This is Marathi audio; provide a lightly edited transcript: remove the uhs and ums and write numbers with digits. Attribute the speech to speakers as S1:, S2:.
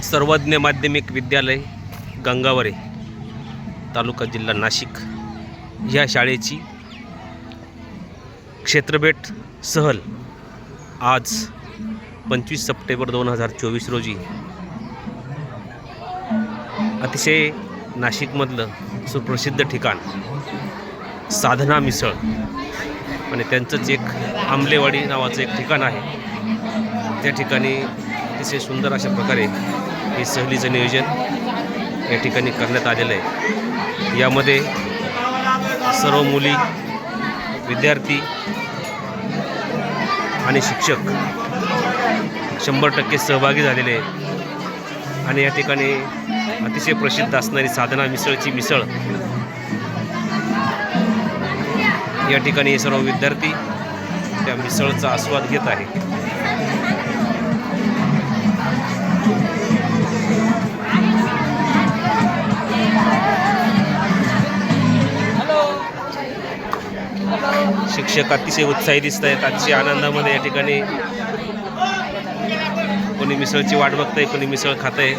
S1: सर्वज्ञ माध्यमिक विद्यालय गंगावरे तालुका जिल्हा नाशिक ह्या शाळेची क्षेत्रभेट सहल आज 25 सप्टेंबर 2024 रोजी अतिशय नाशिकमधलं सुप्रसिद्ध ठिकाण साधना मिसळ आणि त्यांचंच एक आंबलेवाडी नावाचं एक ठिकाण आहे. त्या ठिकाणी अतिशय सुंदर अशा प्रकारे हे सहलीचं नियोजन या ठिकाणी करण्यात आलेलं आहे. यामध्ये सर्व मुली, विद्यार्थी आणि शिक्षक 100% सहभागी झालेले आहेत. आणि या ठिकाणी अतिशय प्रसिद्ध असणारी साधना मिसळची मिसळ या ठिकाणी हे सर्व विद्यार्थी त्या मिसळचा आस्वाद घेत आहे. शिक्षक अतिशय उत्साही दिसत आहेत. अतिशय आनंदामध्ये या ठिकाणी कोणी मिसळची वाट बघतंय, कोणी मिसळ खातंय.